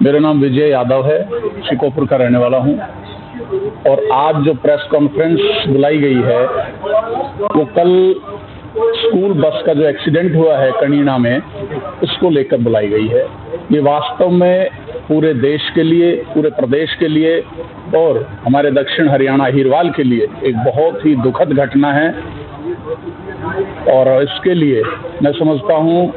मेरा नाम विजय यादव है, शिकोपुर का रहने वाला हूँ। और आज जो प्रेस कॉन्फ्रेंस बुलाई गई है वो कल स्कूल बस का जो एक्सीडेंट हुआ है कनीना में, उसको लेकर बुलाई गई है। ये वास्तव में पूरे देश के लिए, पूरे प्रदेश के लिए और हमारे दक्षिण हरियाणा अहीरवाल के लिए एक बहुत ही दुखद घटना है। और इसके लिए मैं समझता हूँ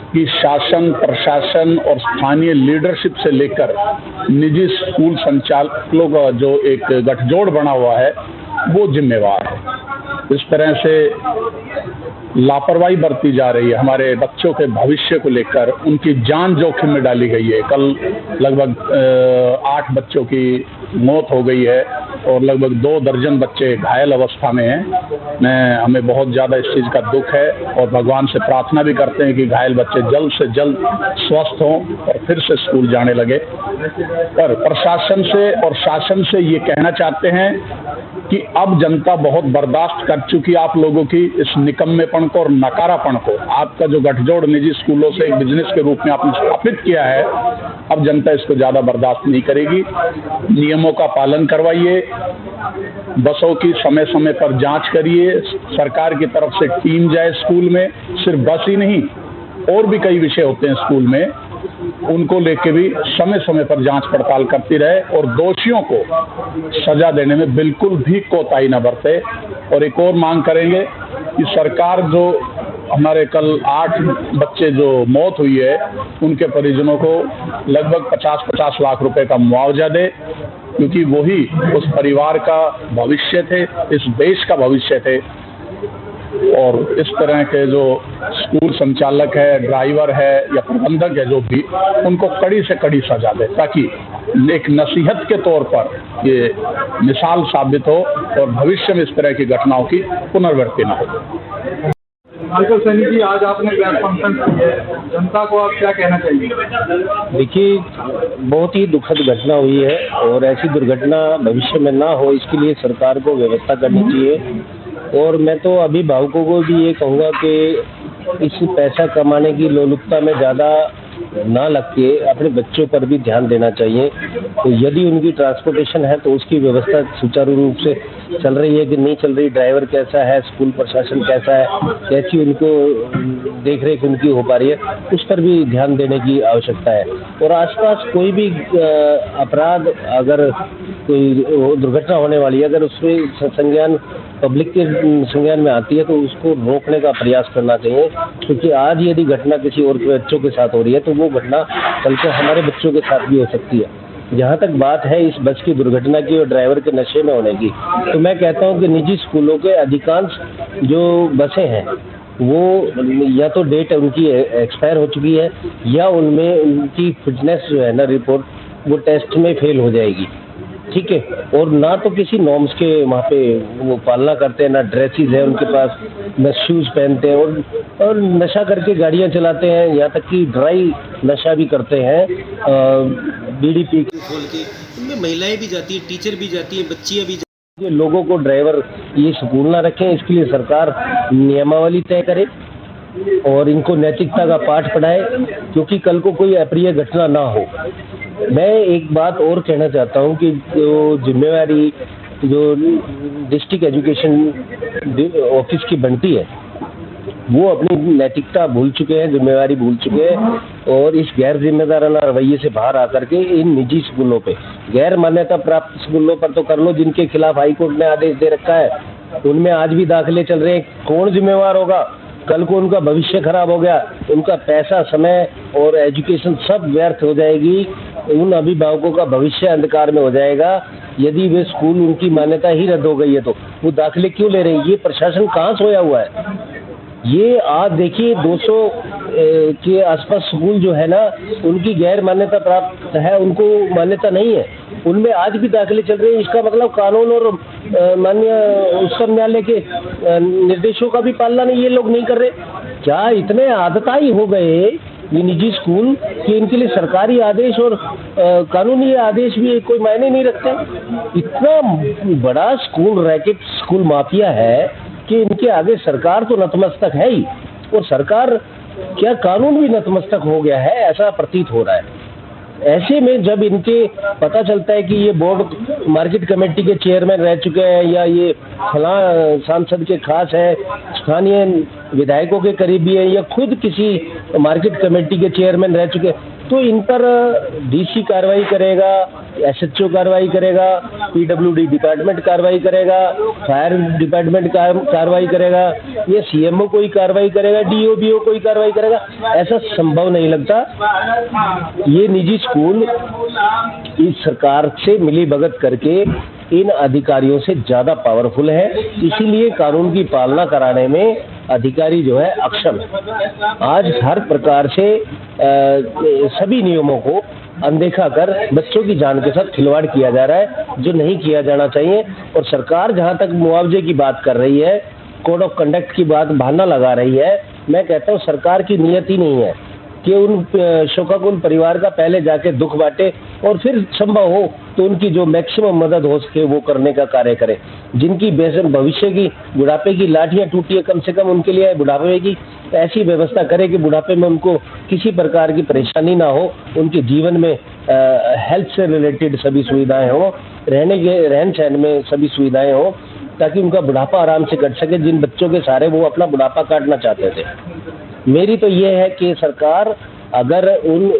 कि शासन, प्रशासन और स्थानीय लीडरशिप से लेकर निजी स्कूल संचालकों का जो एक गठजोड़ बना हुआ है वो जिम्मेवार है। इस तरह से लापरवाही बरती जा रही है, हमारे बच्चों के भविष्य को लेकर उनकी जान जोखिम में डाली गई है। कल लगभग 8 बच्चों की मौत हो गई है और लगभग 2 दर्जन बच्चे घायल अवस्था में हैं। हमें बहुत ज़्यादा इस चीज़ का दुख है और भगवान से प्रार्थना भी करते हैं कि घायल बच्चे जल्द से जल्द स्वस्थ हों और फिर से स्कूल जाने लगे। पर प्रशासन से और शासन से ये कहना चाहते हैं कि अब जनता बहुत बर्दाश्त कर चुकी आप लोगों की इस निकम्मेपन को और नकारापन को। आपका जो गठजोड़ निजी स्कूलों से एक बिजनेस के रूप में आपने स्थापित किया है, अब जनता इसको ज़्यादा बर्दाश्त नहीं करेगी। नियमों का पालन करवाइए, बसों की समय समय पर जांच करिए, सरकार की तरफ से टीम जाए स्कूल में। सिर्फ बस ही नहीं, और भी कई विषय होते हैं स्कूल में, उनको लेके भी समय समय पर जांच पड़ताल करती रहे और दोषियों को सजा देने में बिल्कुल भी कोताही न बरते। और एक और मांग करेंगे कि सरकार जो हमारे कल 8 बच्चे जो मौत हुई है उनके परिजनों को लगभग 50-50 लाख रुपए का मुआवजा दे, क्योंकि वही उस परिवार का भविष्य थे, इस देश का भविष्य थे। और इस तरह के जो स्कूल संचालक है, ड्राइवर है या प्रबंधक है जो भी, उनको कड़ी से कड़ी सजा दे, ताकि एक नसीहत के तौर पर ये मिसाल साबित हो और भविष्य में इस तरह की घटनाओं की पुनरावृत्ति न हो। माइकल सैनी जी, आज आपने प्रेस कॉन्फ्रेंस की है, जनता को आप क्या कहना चाहिए? देखिए, बहुत ही दुखद घटना हुई है और ऐसी दुर्घटना भविष्य में ना हो इसके लिए सरकार को व्यवस्था करनी चाहिए। और मैं तो अभिभावकों को भी ये कहूँगा कि इस पैसा कमाने की लोलुपता में ज़्यादा ना लग के अपने बच्चों पर भी ध्यान देना चाहिए। तो यदि उनकी ट्रांसपोर्टेशन है तो उसकी व्यवस्था सुचारू रूप से चल रही है कि नहीं चल रही, ड्राइवर कैसा है, स्कूल प्रशासन कैसा है, कैसी उनको देख रेख उनकी हो पा रही है, उस पर भी ध्यान देने की आवश्यकता है। और आसपास कोई भी अपराध, अगर कोई दुर्घटना होने वाली है, अगर उसमें संज्ञान पब्लिक के संज्ञान में आती है तो उसको रोकने का प्रयास करना चाहिए। क्योंकि आज यदि घटना किसी और के बच्चों के साथ हो रही है तो वो घटना कल को हमारे बच्चों के साथ भी हो सकती है। जहाँ तक बात है इस बस की दुर्घटना की और ड्राइवर के नशे में होने की, तो मैं कहता हूँ कि निजी स्कूलों के अधिकांश जो बसें हैं वो या तो डेट उनकी एक्सपायर हो चुकी है या उनमें उनकी फिटनेस जो है ना रिपोर्ट वो टेस्ट में फेल हो जाएगी। ठीक है, और ना तो किसी नॉर्म्स के वहाँ पे वो पालना करते हैं, ना ड्रेसेस है उनके पास, ना शूज़ पहनते हैं और नशा करके गाड़ियाँ चलाते हैं, यहाँ तक कि ड्राई नशा भी करते हैं, बीड़ी पी के खोल के। उनमें महिलाएं भी जाती हैं, टीचर भी जाती हैं, बच्चियाँ भी जाती हैं। लोगों को ड्राइवर ये स्कूल ना रखें, इसके लिए सरकार नियमावली तय करे और इनको नैतिकता का पाठ पढ़ाए, क्योंकि कल को कोई अप्रिय घटना ना हो। मैं एक बात और कहना चाहता हूँ कि जो जिम्मेवारी जो डिस्ट्रिक्ट एजुकेशन ऑफिस की बनती है वो अपनी नैतिकता भूल चुके हैं, जिम्मेवारी भूल चुके हैं और इस गैर जिम्मेदाराना रवैये से बाहर आकर के इन निजी स्कूलों पे, गैर मान्यता प्राप्त स्कूलों पर तो कर लो जिनके खिलाफ हाईकोर्ट ने आदेश दे रखा है, उनमें आज भी दाखिले चल रहे हैं। कौन जिम्मेवार होगा? कल को उनका भविष्य खराब हो गया, उनका पैसा, समय और एजुकेशन सब व्यर्थ हो जाएगी, उन अभिभावकों का भविष्य अंधकार में हो जाएगा। यदि वे स्कूल उनकी मान्यता ही रद्द हो गई है तो वो दाखिले क्यों ले रहे हैं? ये प्रशासन कहाँ सोया हुआ है? ये आज देखिए 200 के आसपास स्कूल जो है ना उनकी गैर मान्यता प्राप्त है, उनको मान्यता नहीं है, उनमें आज भी दाखिले चल रहे हैं। इसका मतलब कानून और माननीय उच्चतम न्यायालय के निर्देशों का भी पालना नहीं ये लोग नहीं कर रहे। क्या इतने आदताई हो गए ये निजी स्कूल कि इनके लिए सरकारी आदेश और कानूनी आदेश भी कोई मायने नहीं रखते? इतना बड़ा स्कूल रैकेट, स्कूल माफिया है कि इनके आगे सरकार तो नतमस्तक है ही, और सरकार क्या कानून भी नतमस्तक हो गया है, ऐसा प्रतीत हो रहा है। ऐसे में जब इनके पता चलता है कि ये बोर्ड मार्केट कमेटी के चेयरमैन रह चुके हैं या ये फला सांसद के खास है, स्थानीय विधायकों के करीबी है या खुद किसी मार्केट कमेटी के चेयरमैन रह चुके हैं, तो इन पर डीसी कार्रवाई करेगा, एसएचओ कार्रवाई करेगा, पीडब्ल्यूडी डिपार्टमेंट कार्रवाई करेगा, फायर डिपार्टमेंट कार्रवाई करेगा, ये सीएमओ कोई कार्रवाई करेगा, डीओबीओ कोई कार्रवाई करेगा, ऐसा संभव नहीं लगता। ये निजी स्कूल इस सरकार से मिली भगत करके इन अधिकारियों से ज्यादा पावरफुल है, इसीलिए कानून की पालना कराने में अधिकारी जो है अक्षम है। आज हर प्रकार से सभी नियमों को अनदेखा कर बच्चों की जान के साथ खिलवाड़ किया जा रहा है, जो नहीं किया जाना चाहिए। और सरकार जहां तक मुआवजे की बात कर रही है, कोड ऑफ कंडक्ट की बात बहाना लगा रही है, मैं कहता हूं सरकार की नियत ही नहीं है कि उन शोकाकुल परिवार का पहले जाके दुख बांटे और फिर संभव हो तो उनकी जो मैक्सिमम मदद हो सके वो करने का कार्य करे। जिनकी बेहतर भविष्य की बुढ़ापे की लाठियां टूटी है, कम से कम उनके लिए बुढ़ापे की ऐसी व्यवस्था करे कि बुढ़ापे में उनको किसी प्रकार की परेशानी ना हो, उनके जीवन में हेल्थ से रिलेटेड सभी सुविधाएं हो, रहन सहन में सभी सुविधाएं हो, ताकि उनका बुढ़ापा आराम से कट सके। जिन बच्चों के सारे वो अपना बुढ़ापा काटना चाहते थे। मेरी तो ये है कि सरकार अगर उन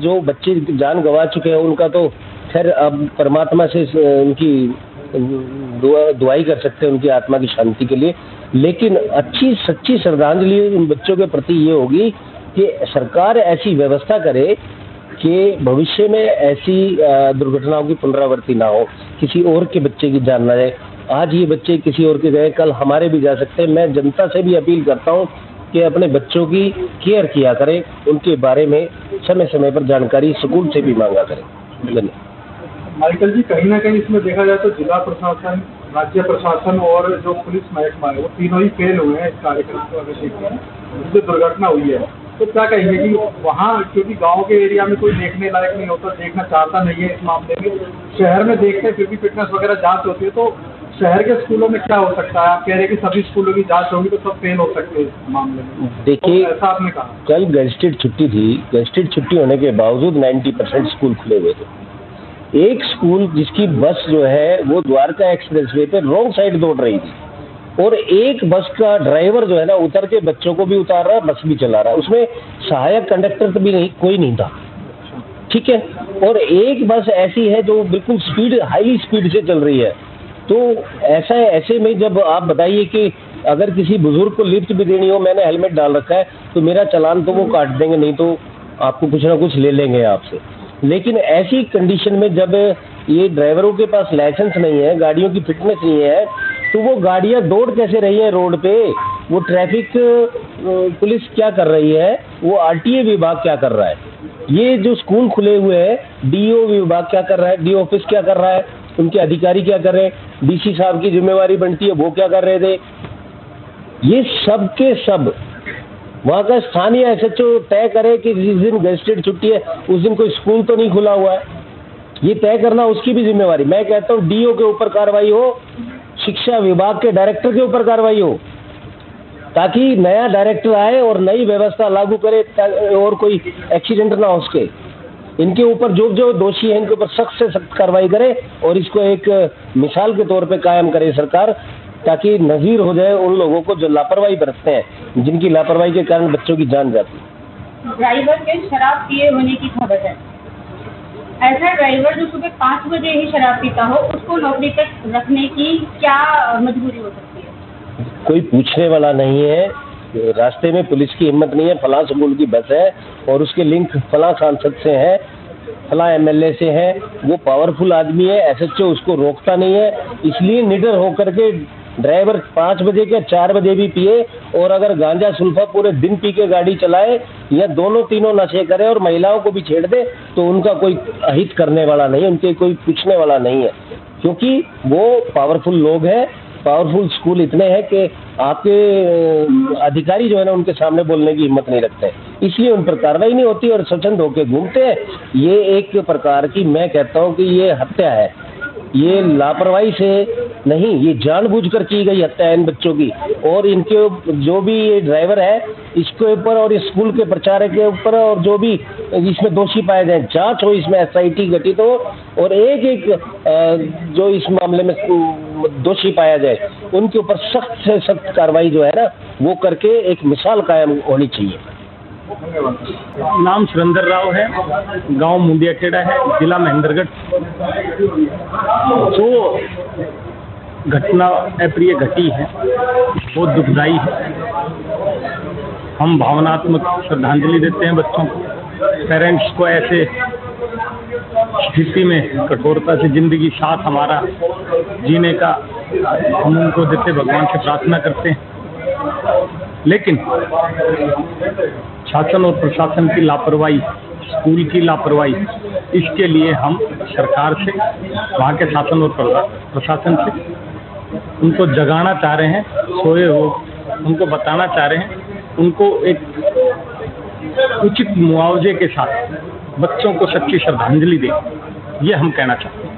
जो बच्चे जान गंवा चुके हैं उनका तो खैर अब परमात्मा से उनकी दुआई कर सकते हैं उनकी आत्मा की शांति के लिए, लेकिन अच्छी सच्ची श्रद्धांजलि उन बच्चों के प्रति ये होगी कि सरकार ऐसी व्यवस्था करे कि भविष्य में ऐसी दुर्घटनाओं की पुनरावृत्ति ना हो, किसी और के बच्चे की जान ना जाए। आज ये बच्चे किसी और के गए, कल हमारे भी जा सकते हैं। मैं जनता से भी अपील करता हूँ कि अपने बच्चों की केयर किया करें, उनके बारे में समय समय पर जानकारी स्कूल से भी मांगा करें। धन्यवाद। माइकल जी, कहीं ना कहीं इसमें देखा जाए तो जिला प्रशासन, राज्य प्रशासन और जो पुलिस महकमा है वो तीनों ही फेल हुए हैं इस कार्यक्रम को अगर देखें, जिससे दुर्घटना हुई है। तो क्या कहेंगे कि वहाँ क्योंकि गांव के एरिया में कोई देखने लायक नहीं होता, देखना चाहता नहीं है इस मामले में, शहर में देखते हैं फिर भी फिटनेस वगैरह जाँच होती है, तो शहर के स्कूलों में क्या हो सकता है? आप कह रहे हैं कि सभी स्कूलों की जांच होगी तो सब फेल हो सकते हैं इस मामले में। देखिए, तो ऐसा आपने कहा कल गजटेड छुट्टी थी, गजटेड छुट्टी होने के बावजूद 90% स्कूल खुले हुए थे। एक स्कूल जिसकी बस जो है वो द्वारका एक्सप्रेसवे पे रॉन्ग साइड दौड़ रही थी और एक बस का ड्राइवर जो है ना उतर के बच्चों को भी उतार रहा है, बस भी चला रहा है, उसमें सहायक कंडक्टर तो भी नहीं, कोई नहीं था, ठीक है। और एक बस ऐसी है जो बिल्कुल स्पीड, हाई स्पीड से चल रही है। तो ऐसे में जब आप बताइए कि अगर किसी बुजुर्ग को लिफ्ट भी देनी हो, मैंने हेलमेट डाल रखा है तो मेरा चालान तो वो काट देंगे, नहीं तो आपको कुछ ना कुछ ले लेंगे आपसे। लेकिन ऐसी कंडीशन में जब ये ड्राइवरों के पास लाइसेंस नहीं है, गाड़ियों की फिटनेस नहीं है, तो वो गाड़ियां दौड़ कैसे रही है रोड पे? वो ट्रैफिक पुलिस क्या कर रही है, वो आरटीए विभाग क्या कर रहा है, ये जो स्कूल खुले हुए हैं डीओ विभाग क्या कर रहा है, डी ऑफिस क्या कर रहा है, उनके अधिकारी क्या कर रहे हैं, डीसी साहब की जिम्मेवारी बनती है वो क्या कर रहे थे। ये सब के सब वहाँ का स्थानीय एसएचओ तय करे कि जिस दिन गजटेड छुट्टी है उस दिन कोई स्कूल तो नहीं खुला हुआ है, ये तय करना उसकी भी जिम्मेवारी। मैं कहता हूँ डीओ के ऊपर कार्रवाई हो, शिक्षा विभाग के डायरेक्टर के ऊपर कार्रवाई हो, ताकि नया डायरेक्टर आए और नई व्यवस्था लागू करे और कोई एक्सीडेंट ना हो सके। इनके ऊपर जो दोषी है इनके ऊपर सख्त से सख्त कार्रवाई करे और इसको एक मिसाल के तौर पे कायम करे सरकार, ताकि नज़ीर हो जाए उन लोगों को जो लापरवाही बरतते हैं, जिनकी लापरवाही के कारण बच्चों की जान जाती है। ड्राइवर के शराब पिए होने की खबर है। ऐसा ड्राइवर जो सुबह 5 बजे ही शराब पीता हो, उसको नौकरी पर रखने की क्या मजबूरी हो सकती है? कोई पूछने वाला नहीं है, रास्ते में पुलिस की हिम्मत नहीं है, फलां स्कूल की बस है और उसके लिंक फलां सांसद से है, फलां एमएलए से है, वो पावरफुल आदमी है, एसएचओ उसको रोकता नहीं है, इसलिए निडर होकर के ड्राइवर 5 बजे के 4 बजे भी पिए और अगर गांजा सुल्फा पूरे दिन पी के गाड़ी चलाए या दोनों तीनों नशे करे और महिलाओं को भी छेड़ दे तो उनका कोई अहित करने वाला नहीं है, उनके कोई पूछने वाला नहीं है, क्योंकि वो पावरफुल लोग हैं। पावरफुल स्कूल इतने हैं कि आपके अधिकारी जो है ना उनके सामने बोलने की हिम्मत नहीं रखते, इसलिए उन पर कार्रवाई नहीं होती और स्वच्छंद होकर घूमते हैं। ये एक प्रकार की, मैं कहता हूँ कि ये हत्या है, ये लापरवाही से नहीं, ये जानबूझकर की गई हत्या है इन बच्चों की। और इनके जो भी ये ड्राइवर है इसके ऊपर और इस स्कूल के प्रचारक के ऊपर और जो भी इसमें दोषी पाए जाए, जांच हो, इसमें SIT गठित हो और एक एक जो इस मामले में दोषी पाया जाए उनके ऊपर सख्त से सख्त कार्रवाई जो है ना वो करके एक मिसाल कायम होनी चाहिए। नाम सुरेंद्र राव है, गांव मुंडिया खेड़ा है, जिला महेंद्रगढ़। जो घटना अप्रिय घटी है बहुत दुखदाई है। हम भावनात्मक श्रद्धांजलि देते हैं बच्चों को, पेरेंट्स को ऐसे स्थिति में कठोरता से जिंदगी साथ हमारा जीने का हम उनको देते भगवान से प्रार्थना करते हैं। लेकिन शासन और प्रशासन की लापरवाही, स्कूल की लापरवाही, इसके लिए हम सरकार से, वहाँ के शासन और प्रशासन से उनको जगाना चाह रहे हैं, सोए हो उनको बताना चाह रहे हैं, उनको एक उचित मुआवजे के साथ बच्चों को सच्ची श्रद्धांजलि दें, ये हम कहना चाहते हैं।